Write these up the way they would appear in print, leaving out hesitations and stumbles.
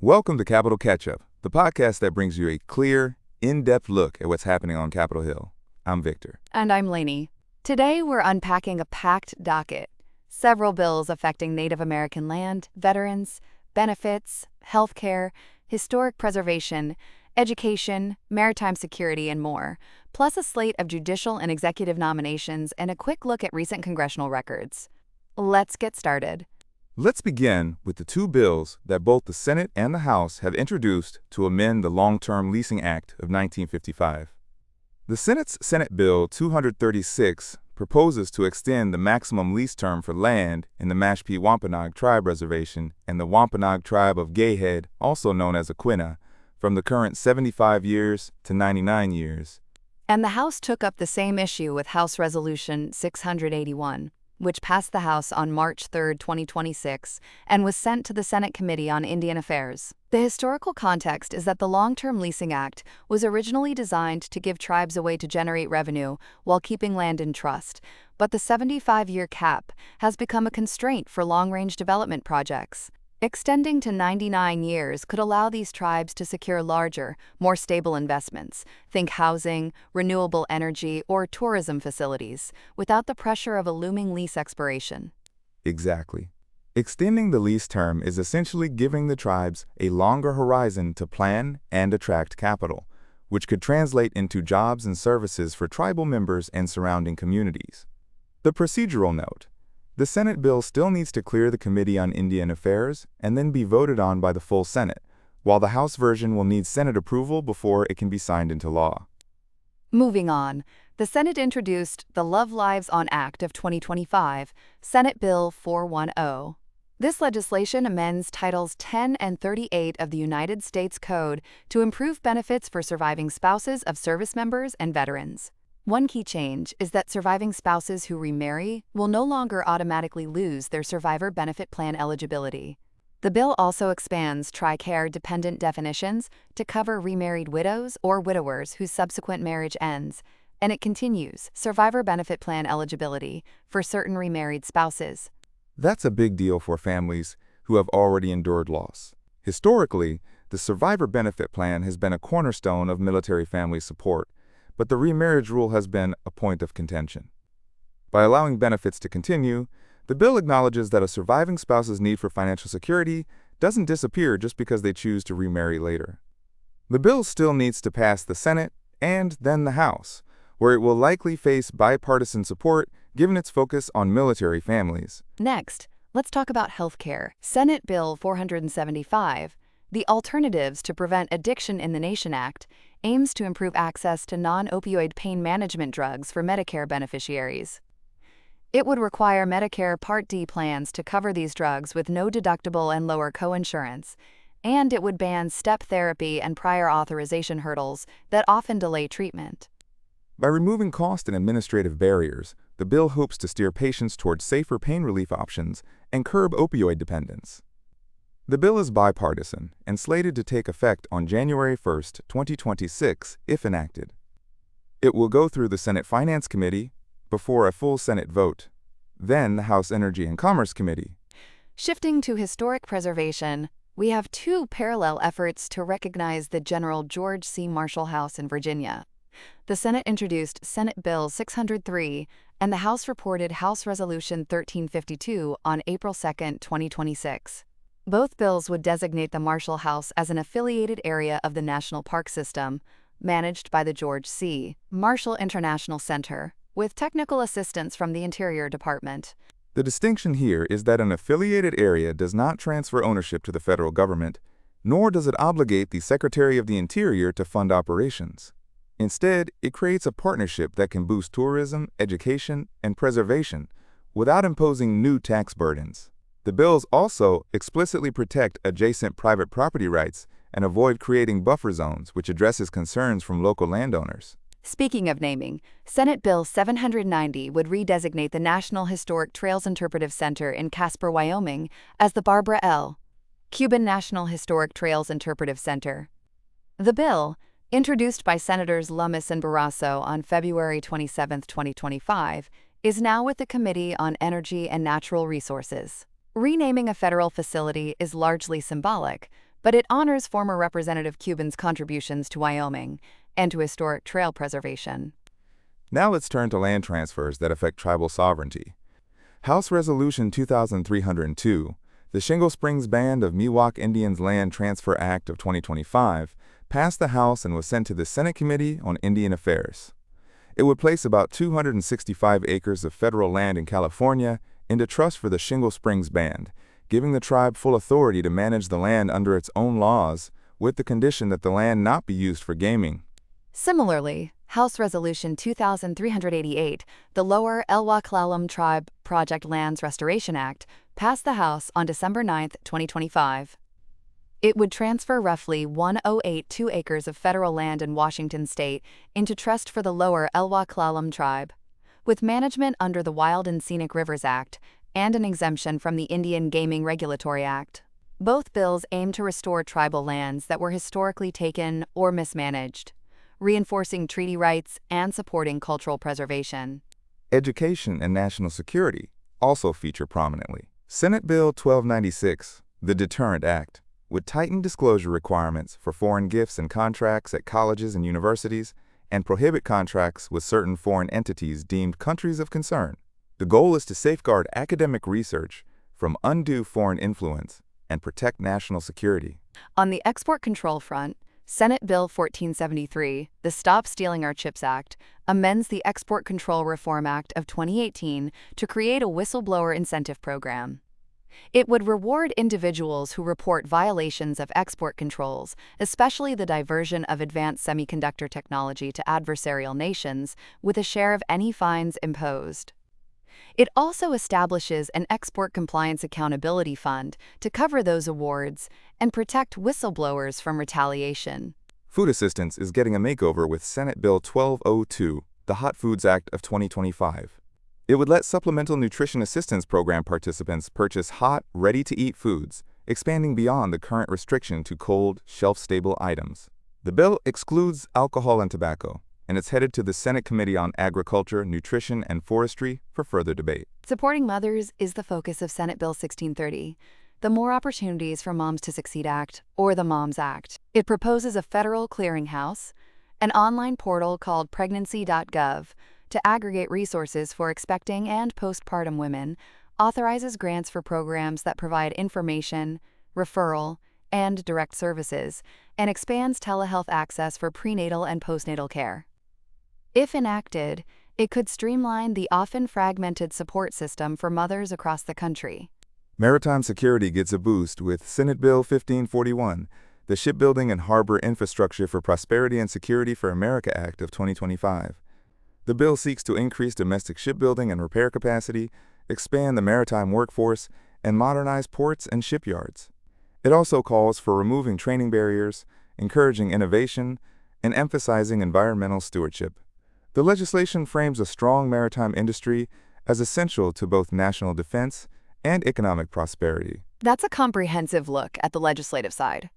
Welcome to Capitol Catch-Up, the podcast that brings you a clear, in-depth look at what's happening on Capitol Hill. I'm Victor. And I'm Lainey. Today we're unpacking a packed docket. Several bills affecting Native American land, veterans, benefits, healthcare, historic preservation, education, maritime security, and more, plus a slate of judicial and executive nominations and a quick look at recent congressional records. Let's get started. Let's begin with the two bills that both the Senate and the House have introduced to amend the Long-Term Leasing Act of 1955. The Senate's Senate Bill 236 proposes to extend the maximum lease term for land in the Mashpee Wampanoag Tribe reservation and the Wampanoag Tribe of Gayhead, also known as Aquinnah, from the current 75 years to 99 years. And the House took up the same issue with House Resolution 681. Which passed the House on March 3, 2026, and was sent to the Senate Committee on Indian Affairs. The historical context is that the Long-Term Leasing Act was originally designed to give tribes a way to generate revenue while keeping land in trust, but the 75-year cap has become a constraint for long-range development projects. Extending to 99 years could allow these tribes to secure larger, more stable investments, think housing, renewable energy, or tourism facilities, without the pressure of a looming lease expiration. Exactly. Extending the lease term is essentially giving the tribes a longer horizon to plan and attract capital, which could translate into jobs and services for tribal members and surrounding communities. The procedural note. The Senate bill still needs to clear the Committee on Indian Affairs and then be voted on by the full Senate, while the House version will need Senate approval before it can be signed into law. Moving on, the Senate introduced the Love Lives On Act of 2025, Senate Bill 410. This legislation amends Titles 10 and 38 of the United States Code to improve benefits for surviving spouses of service members and veterans. One key change is that surviving spouses who remarry will no longer automatically lose their survivor benefit plan eligibility. The bill also expands TRICARE dependent definitions to cover remarried widows or widowers whose subsequent marriage ends, and it continues survivor benefit plan eligibility for certain remarried spouses. That's a big deal for families who have already endured loss. Historically, the survivor benefit plan has been a cornerstone of military family support, but the remarriage rule has been a point of contention. By allowing benefits to continue, the bill acknowledges that a surviving spouse's need for financial security doesn't disappear just because they choose to remarry later. The bill still needs to pass the Senate and then the House, where it will likely face bipartisan support given its focus on military families. Next, let's talk about healthcare. Senate Bill 475, the Alternatives to Prevent Addiction in the Nation Act, aims to improve access to non-opioid pain management drugs for Medicare beneficiaries. It would require Medicare Part D plans to cover these drugs with no deductible and lower coinsurance, and it would ban step therapy and prior authorization hurdles that often delay treatment. By removing cost and administrative barriers, the bill hopes to steer patients towards safer pain relief options and curb opioid dependence. The bill is bipartisan and slated to take effect on January 1, 2026, if enacted. It will go through the Senate Finance Committee before a full Senate vote, then the House Energy and Commerce Committee. Shifting to historic preservation, we have two parallel efforts to recognize the General George C. Marshall House in Virginia. The Senate introduced Senate Bill 603, and the House reported House Resolution 1352 on April 2, 2026. Both bills would designate the Marshall House as an affiliated area of the National Park System, managed by the George C. Marshall International Center, with technical assistance from the Interior Department. The distinction here is that an affiliated area does not transfer ownership to the federal government, nor does it obligate the Secretary of the Interior to fund operations. Instead, it creates a partnership that can boost tourism, education, and preservation without imposing new tax burdens. The bills also explicitly protect adjacent private property rights and avoid creating buffer zones, which addresses concerns from local landowners. Speaking of naming, Senate Bill 790 would redesignate the National Historic Trails Interpretive Center in Casper, Wyoming, as the Barbara L. Cuban National Historic Trails Interpretive Center. The bill, introduced by Senators Lummis and Barrasso on February 27, 2025, is now with the Committee on Energy and Natural Resources. Renaming a federal facility is largely symbolic, but it honors former Representative Cuban's contributions to Wyoming and to historic trail preservation. Now let's turn to land transfers that affect tribal sovereignty. House Resolution 2302, the Shingle Springs Band of Miwok Indians Land Transfer Act of 2025, passed the House and was sent to the Senate Committee on Indian Affairs. It would place about 265 acres of federal land in California into trust for the Shingle Springs Band, giving the tribe full authority to manage the land under its own laws, with the condition that the land not be used for gaming. Similarly, House Resolution 2388, the Lower Elwha Tribe Project Lands Restoration Act, passed the House on December 9, 2025. It would transfer roughly 1082 acres of federal land in Washington state into trust for the Lower Elwha Tribe, with management under the Wild and Scenic Rivers Act and an exemption from the Indian Gaming Regulatory Act. Both bills aim to restore tribal lands that were historically taken or mismanaged, reinforcing treaty rights and supporting cultural preservation. Education and national security also feature prominently. Senate Bill 1296, the Deterrent Act, would tighten disclosure requirements for foreign gifts and contracts at colleges and universities and prohibit contracts with certain foreign entities deemed countries of concern. The goal is to safeguard academic research from undue foreign influence and protect national security. On the export control front, Senate Bill 1473, the Stop Stealing Our Chips Act, amends the Export Control Reform Act of 2018 to create a whistleblower incentive program. It would reward individuals who report violations of export controls, especially the diversion of advanced semiconductor technology to adversarial nations, with a share of any fines imposed. It also establishes an Export Compliance Accountability Fund to cover those awards and protect whistleblowers from retaliation. Food assistance is getting a makeover with Senate Bill 1202, the Hot Foods Act of 2025. It would let Supplemental Nutrition Assistance Program participants purchase hot, ready-to-eat foods, expanding beyond the current restriction to cold, shelf-stable items. The bill excludes alcohol and tobacco, and it's headed to the Senate Committee on Agriculture, Nutrition, and Forestry for further debate. Supporting mothers is the focus of Senate Bill 1630, the More Opportunities for Moms to Succeed Act, or the MOMS Act. It proposes a federal clearinghouse, an online portal called pregnancy.gov, to aggregate resources for expecting and postpartum women, authorizes grants for programs that provide information, referral, and direct services, and expands telehealth access for prenatal and postnatal care. If enacted, it could streamline the often fragmented support system for mothers across the country. Maritime security gets a boost with Senate Bill 1541, the Shipbuilding and Harbor Infrastructure for Prosperity and Security for America Act of 2025. The bill seeks to increase domestic shipbuilding and repair capacity, expand the maritime workforce, and modernize ports and shipyards. It also calls for removing training barriers, encouraging innovation, and emphasizing environmental stewardship. The legislation frames a strong maritime industry as essential to both national defense and economic prosperity. That's a comprehensive look at the legislative side.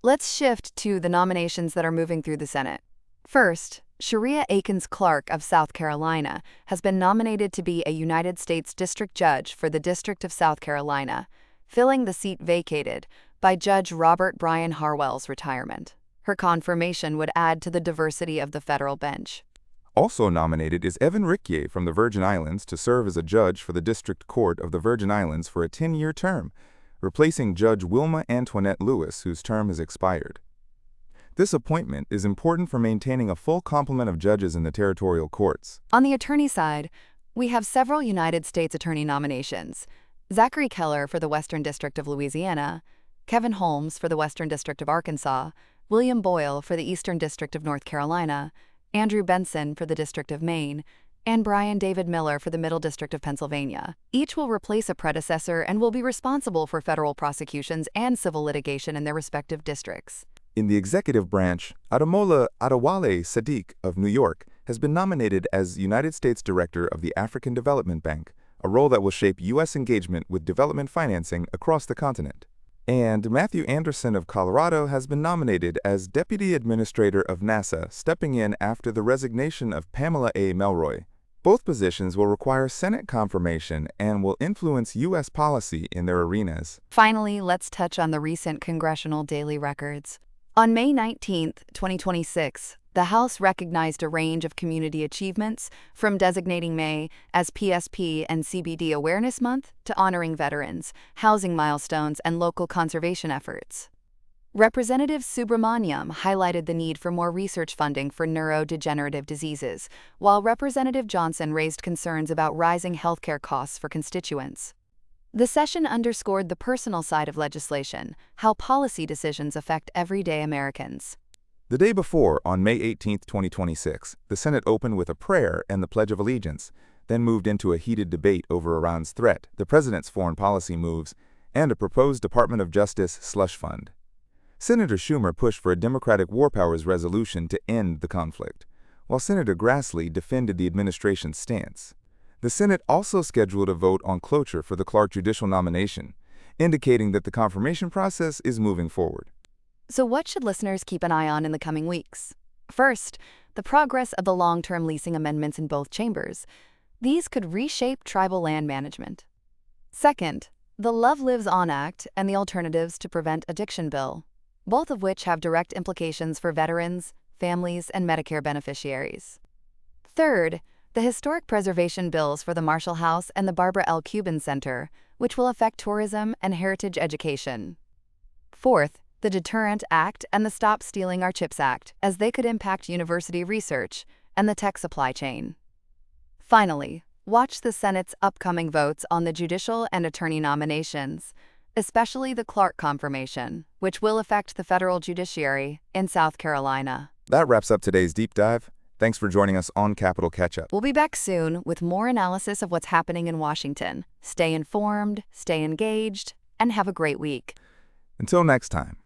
Let's shift to the nominations that are moving through the Senate. First, Sharia Akins Clark of South Carolina has been nominated to be a United States District Judge for the District of South Carolina, filling the seat vacated by Judge Robert Bryan Harwell's retirement. Her confirmation would add to the diversity of the federal bench. Also nominated is Evan Rickier from the Virgin Islands to serve as a judge for the District Court of the Virgin Islands for a 10-year term, replacing Judge Wilma Antoinette Lewis, whose term has expired. This appointment is important for maintaining a full complement of judges in the territorial courts. On the attorney side, we have several United States attorney nominations: Zachary Keller for the Western District of Louisiana, Kevin Holmes for the Western District of Arkansas, William Boyle for the Eastern District of North Carolina, Andrew Benson for the District of Maine, and Brian David Miller for the Middle District of Pennsylvania. Each will replace a predecessor and will be responsible for federal prosecutions and civil litigation in their respective districts. In the executive branch, Ademola Adewale Sadiq of New York has been nominated as United States Director of the African Development Bank, a role that will shape U.S. engagement with development financing across the continent. And Matthew Anderson of Colorado has been nominated as Deputy Administrator of NASA, stepping in after the resignation of Pamela A. Melroy. Both positions will require Senate confirmation and will influence U.S. policy in their arenas. Finally, let's touch on the recent congressional daily records. On May 19, 2026, the House recognized a range of community achievements, from designating May as PSP and CBD Awareness Month to honoring veterans, housing milestones, and local conservation efforts. Representative Subramaniam highlighted the need for more research funding for neurodegenerative diseases, while Representative Johnson raised concerns about rising healthcare costs for constituents. The session underscored the personal side of legislation, how policy decisions affect everyday Americans. The day before, on May 18, 2026, the Senate opened with a prayer and the Pledge of Allegiance, then moved into a heated debate over Iran's threat, the president's foreign policy moves, and a proposed Department of Justice slush fund. Senator Schumer pushed for a Democratic War Powers resolution to end the conflict, while Senator Grassley defended the administration's stance. The Senate also scheduled a vote on cloture for the Clark judicial nomination, indicating that the confirmation process is moving forward. So what should listeners keep an eye on in the coming weeks? First, the progress of the long-term leasing amendments in both chambers. These could reshape tribal land management. Second, the Love Lives On Act and the Alternatives to Prevent Addiction bill, both of which have direct implications for veterans, families, and Medicare beneficiaries. Third, the historic preservation bills for the Marshall House and the Barbara L. Cuban Center, which will affect tourism and heritage education. Fourth, the Deterrent Act and the Stop Stealing Our Chips Act, as they could impact university research and the tech supply chain. Finally, watch the Senate's upcoming votes on the judicial and attorney nominations, especially the Clark confirmation, which will affect the federal judiciary in South Carolina. That wraps up today's deep dive. Thanks for joining us on Capitol Catch-Up. We'll be back soon with more analysis of what's happening in Washington. Stay informed, stay engaged, and have a great week. Until next time.